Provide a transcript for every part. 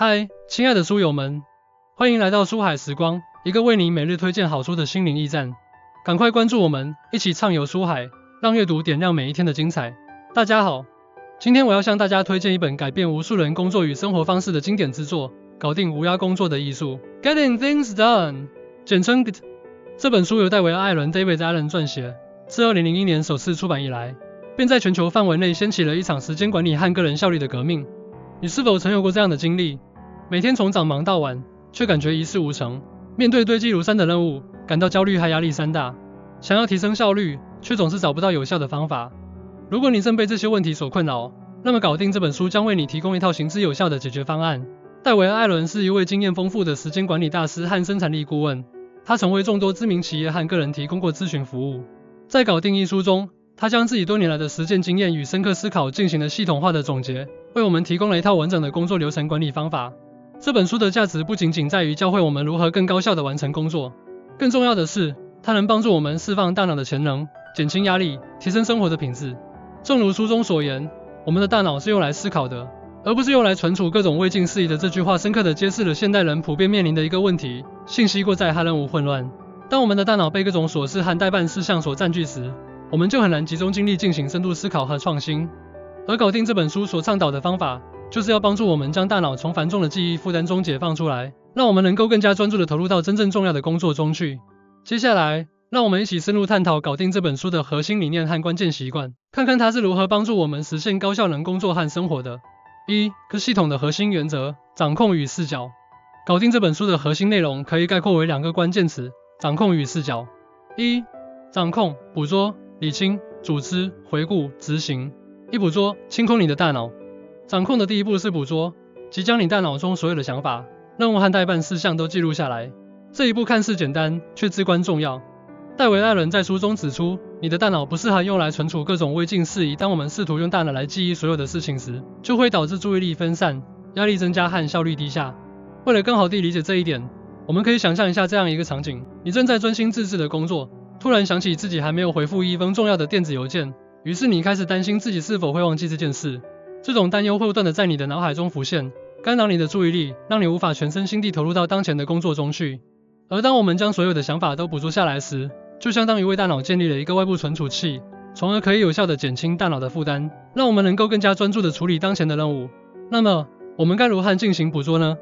嗨，亲爱的书友们，欢迎来到书海时光，一个为你每日推荐好书的心灵驿站。赶快关注我们，一起畅游书海，让阅读点亮每一天的精彩。大家好，今天我要向大家推荐一本改变无数人工作与生活方式的经典之作，搞定无涯工作的艺术 ，Getting Things Done， 简称 GET。这本书由戴维·艾伦 David Allen 撰写，自2001年首次出版以来，便在全球范围内掀起了一场时间管理和个人效率的革命。你是否曾有过这样的经历？每天从早忙到晚，却感觉一事无成，面对堆积如山的任务，感到焦虑和压力山大，想要提升效率，却总是找不到有效的方法。如果你正被这些问题所困扰，那么搞定这本书将为你提供一套行之有效的解决方案。戴维·艾伦是一位经验丰富的时间管理大师和生产力顾问，他曾为众多知名企业和个人提供过咨询服务。在搞定一书中，他将自己多年来的实践经验与深刻思考进行了系统化的总结，为我们提供了一套完整的工作流程管理方法。这本书的价值不仅仅在于教会我们如何更高效地完成工作，更重要的是，它能帮助我们释放大脑的潜能，减轻压力，提升生活的品质。正如书中所言，我们的大脑是用来思考的，而不是用来存储各种未尽事宜的。这句话深刻地揭示了现代人普遍面临的一个问题：信息过载和任务混乱。当我们的大脑被各种琐事和待办事项所占据时，我们就很难集中精力进行深度思考和创新。而搞定这本书所倡导的方法，就是要帮助我们将大脑从繁重的记忆负担中解放出来，让我们能够更加专注地投入到真正重要的工作中去。接下来，让我们一起深入探讨搞定这本书的核心理念和关键习惯，看看它是如何帮助我们实现高效能工作和生活的。GET系统的核心原则：掌控与视角。搞定这本书的核心内容可以概括为两个关键词：掌控与视角。掌控，捕捉、理清、组织、回顾、执行。捕捉，清空你的大脑。掌控的第一步是捕捉，即将你大脑中所有的想法、任务和待办事项都记录下来。这一步看似简单，却至关重要。戴维·艾伦在书中指出，你的大脑不适合用来存储各种未尽事宜。当我们试图用大脑来记忆所有的事情时，就会导致注意力分散、压力增加和效率低下。为了更好地理解这一点，我们可以想象一下这样一个场景：你正在专心致志地工作，突然想起自己还没有回复一封重要的电子邮件，于是你开始担心自己是否会忘记这件事。这种担忧会不断地在你的脑海中浮现，干扰你的注意力，让你无法全身心地投入到当前的工作中去。而当我们将所有的想法都捕捉下来时，就相当于为大脑建立了一个外部存储器，从而可以有效地减轻大脑的负担，让我们能够更加专注地处理当前的任务。那么，我们该如何进行捕捉呢？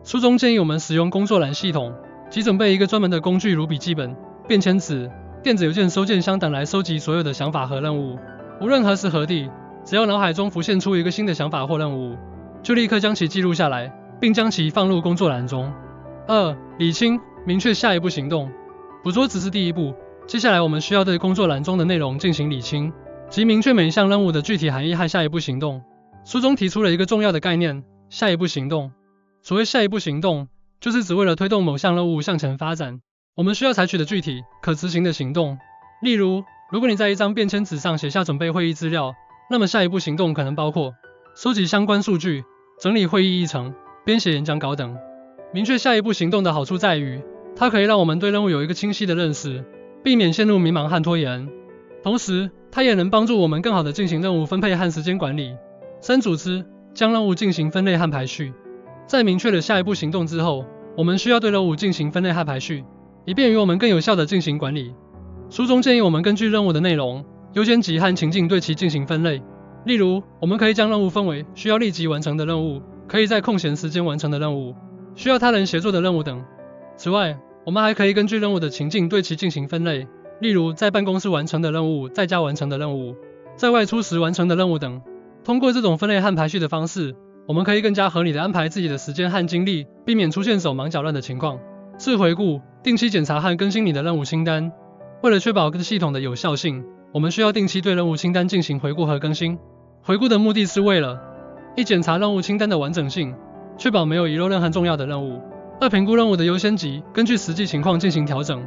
书中建议我们使用工作栏系统，即准备一个专门的工具，如笔记本、便签纸、电子邮件收件箱等来收集所有的想法和任务。无论何时何地，只要脑海中浮现出一个新的想法或任务，就立刻将其记录下来，并将其放入工作栏中。理清，明确下一步行动。捕捉只是第一步，接下来我们需要对工作栏中的内容进行理清，即明确每一项任务的具体含义和下一步行动。书中提出了一个重要的概念：下一步行动。所谓下一步行动，就是指为了推动某项任务向前发展，我们需要采取的具体、可执行的行动。例如，如果你在一张便签纸上写下准备会议资料，那么下一步行动可能包括收集相关数据、整理会议议程、编写演讲稿等。明确下一步行动的好处在于，它可以让我们对任务有一个清晰的认识，避免陷入迷茫和拖延。同时，它也能帮助我们更好地进行任务分配和时间管理。组织，将任务进行分类和排序。在明确了下一步行动之后，我们需要对任务进行分类和排序，以便于我们更有效地进行管理。书中建议我们根据任务的内容、优先级和情境对其进行分类。例如，我们可以将任务分为需要立即完成的任务、可以在空闲时间完成的任务、需要他人协作的任务等。此外，我们还可以根据任务的情境对其进行分类，例如在办公室完成的任务、在家完成的任务、在外出时完成的任务等。通过这种分类和排序的方式，我们可以更加合理地安排自己的时间和精力，避免出现手忙脚乱的情况。回顾，定期检查和更新你的任务清单。为了确保系统的有效性，我们需要定期对任务清单进行回顾和更新。回顾的目的是为了检查任务清单的完整性，确保没有遗漏任何重要的任务。评估任务的优先级，根据实际情况进行调整。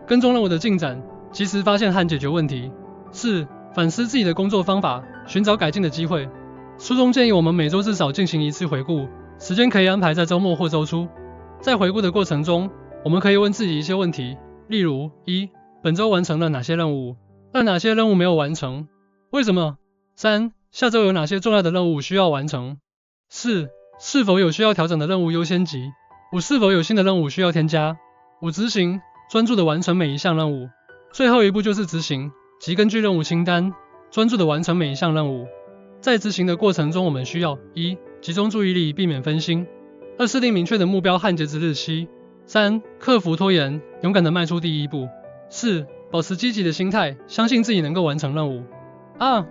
跟踪任务的进展，及时发现和解决问题。反思自己的工作方法，寻找改进的机会。书中建议我们每周至少进行一次回顾，时间可以安排在周末或周初。在回顾的过程中，我们可以问自己一些问题，例如本周完成了哪些任务？哪些任务没有完成？为什么？下周有哪些重要的任务需要完成？是否有需要调整的任务优先级？5、是否有新的任务需要添加？5、执行，专注的完成每一项任务。最后一步就是执行，即根据任务清单，专注的完成每一项任务。在执行的过程中，我们需要1、集中注意力，避免分心；2、设定明确的目标和截止日期；3、克服拖延，勇敢的迈出第一步；4、保持积极的心态，相信自己能够完成任务。2、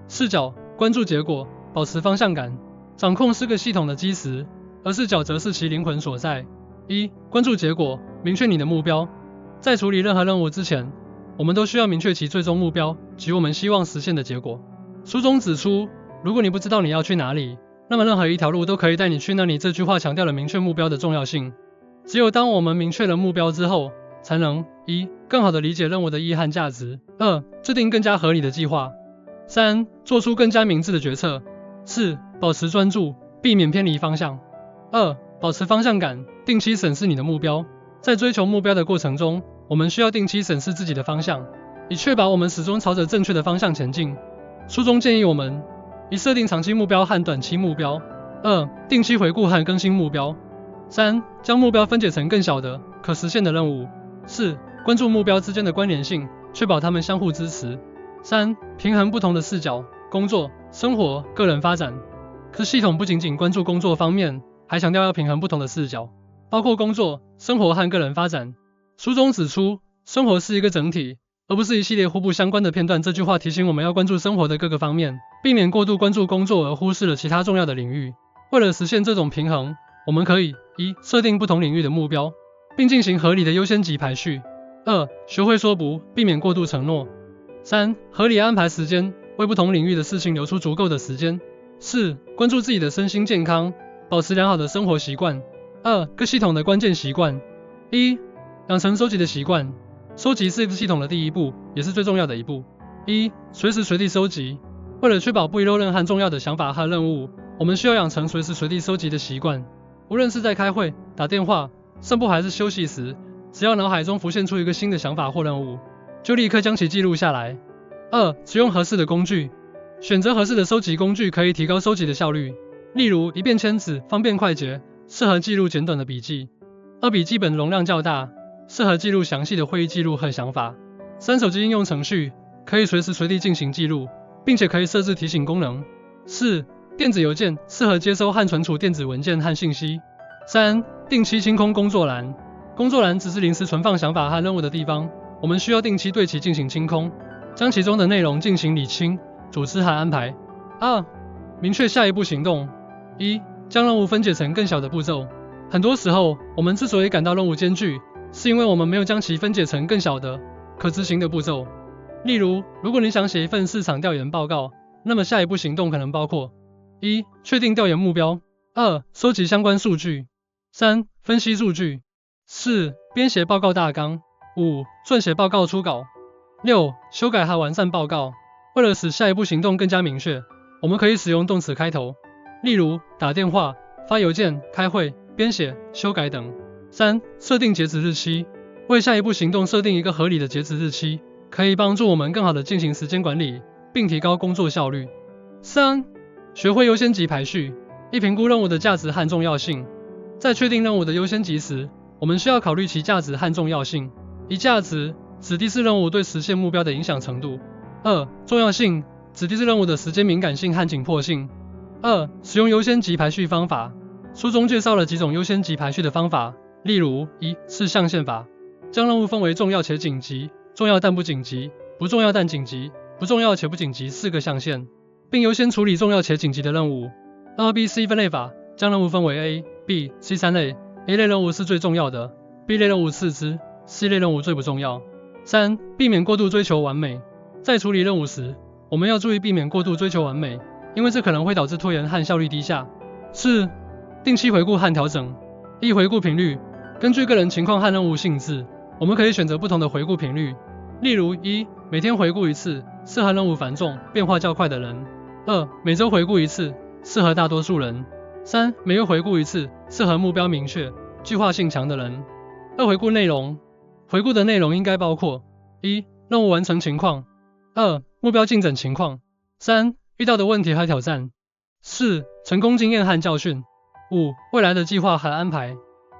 视角，关注结果，保持方向感。掌控是个系统的基石，而视角则是其灵魂所在。1、关注结果，明确你的目标。在处理任何任务之前，我们都需要明确其最终目标及我们希望实现的结果。书中指出，如果你不知道你要去哪里，那么任何一条路都可以带你去那里。这句话强调了明确目标的重要性。只有当我们明确了目标之后，才能1、更好地理解任务的意义和价值；2、制定更加合理的计划；3、做出更加明智的决策；4、保持专注，避免偏离方向；2、保持方向感，定期审视你的目标。在追求目标的过程中，我们需要定期审视自己的方向，以确保我们始终朝着正确的方向前进。书中建议我们1、设定长期目标和短期目标；2、定期回顾和更新目标；3、将目标分解成更小的、可实现的任务；4、关注目标之间的关联性，确保它们相互支持；3、平衡不同的视角，工作、生活、个人发展。可系统不仅仅关注工作方面，还强调要平衡不同的视角，包括工作、生活和个人发展。书中指出，生活是一个整体，而不是一系列互不相关的片段。这句话提醒我们要关注生活的各个方面，避免过度关注工作而忽视了其他重要的领域。为了实现这种平衡，我们可以1、设定不同领域的目标，并进行合理的优先级排序；2、学会说不，避免过度承诺；3、合理安排时间，为不同领域的事情留出足够的时间；4、关注自己的身心健康，保持良好的生活习惯。2、各系统的关键习惯。1、养成收集的习惯。收集是系统的第一步，也是最重要的一步。1、随时随地收集。为了确保不遗漏任何重要的想法和任务，我们需要养成随时随地收集的习惯。无论是在开会、打电话、散步还是休息时，只要脑海中浮现出一个新的想法或任务，就立刻将其记录下来。2、使用合适的工具。选择合适的收集工具可以提高收集的效率，例如一便签纸，方便快捷，适合记录简短的笔记；2、笔记本容量较大，适合记录详细的会议记录和想法；3、手机应用程序，可以随时随地进行记录，并且可以设置提醒功能；4、电子邮件，适合接收和存储电子文件和信息；3、定期清空工作栏。工作栏只是临时存放想法和任务的地方，我们需要定期对其进行清空，将其中的内容进行理清、组织和安排。2、明确下一步行动。1、将任务分解成更小的步骤。很多时候，我们之所以感到任务艰巨，是因为我们没有将其分解成更小的、可执行的步骤。例如，如果你想写一份市场调研报告，那么下一步行动可能包括1、确定调研目标；2、收集相关数据；3、分析数据；4、编写报告大纲；5、撰写报告初稿；6、修改和完善报告。为了使下一步行动更加明确，我们可以使用动词开头，例如打电话、发邮件、开会、编写、修改等。3、设定截止日期。为下一步行动设定一个合理的截止日期，可以帮助我们更好地进行时间管理，并提高工作效率。3、学会优先级排序。1、评估任务的价值和重要性。在确定任务的优先级时，我们需要考虑其价值和重要性。1、价值指的是任务对实现目标的影响程度。2、重要性指的是任务的时间敏感性和紧迫性。2、使用优先级排序方法。书中介绍了几种优先级排序的方法，例如1、四象限法，将任务分为重要且紧急、重要但不紧急、不重要但紧急、不重要且不紧急4个象限，并优先处理重要且紧急的任务。2B-C 分类法，将任务分为 A、B、C 3类，A 类任务是最重要的， B 类任务次之， C 类任务最不重要。3、避免过度追求完美。在处理任务时，我们要注意避免过度追求完美，因为这可能会导致拖延和效率低下。4、定期回顾和调整。1、回顾频率。根据个人情况和任务性质，我们可以选择不同的回顾频率。例如1、每天回顾一次，适合任务繁重、变化较快的人。2、每周回顾一次，适合大多数人。3、每月回顾一次，适合目标明确、计划性强的人。2、回顾内容。回顾的内容应该包括1、任务完成情况；2、目标进展情况；3、遇到的问题和挑战；4、成功经验和教训。5. 未来的计划和安排。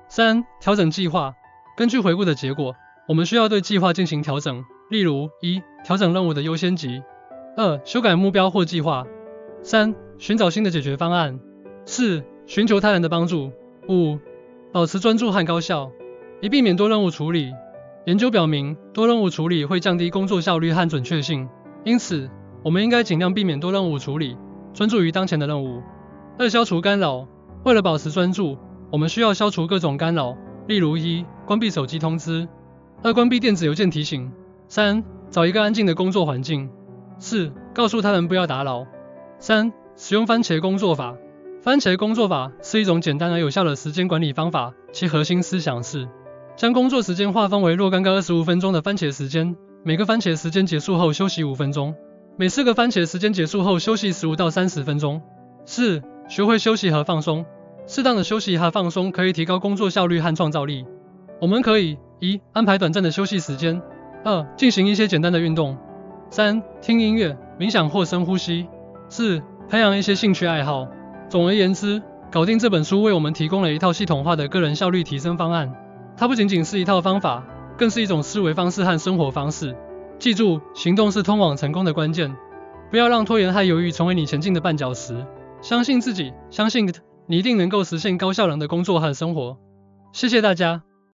3. 调整计划。根据回顾的结果，我们需要对计划进行调整，例如 1. 调整任务的优先级。2. 修改目标或计划。3. 寻找新的解决方案。4. 寻求他人的帮助。5. 保持专注和高效，以避免多任务处理。研究表明，多任务处理会降低工作效率和准确性，因此，我们应该尽量避免多任务处理，专注于当前的任务。2. 消除干扰。为了保持专注，我们需要消除各种干扰，例如 1. 关闭手机通知。2. 关闭电子邮件提醒。3. 找一个安静的工作环境。4. 告诉他人不要打扰。3. 使用番茄工作法。番茄工作法是一种简单而有效的时间管理方法，其核心思想是将工作时间划分为若干个25分钟的番茄时间，每个番茄时间结束后休息5分钟，每4个番茄时间结束后休息15到30分钟。4. 学会休息和放松。适当的休息和放松可以提高工作效率和创造力。我们可以 1. 安排短暂的休息时间。2. 进行一些简单的运动。3. 听音乐、冥想或深呼吸。4. 培养一些兴趣爱好。总而言之，搞定这本书为我们提供了一套系统化的个人效率提升方案。它不仅仅是一套方法，更是一种思维方式和生活方式。记住，行动是通往成功的关键。不要让拖延和犹豫成为你前进的绊脚石。相信自己，相信你一定能够实现高效能的工作和生活。谢谢大家。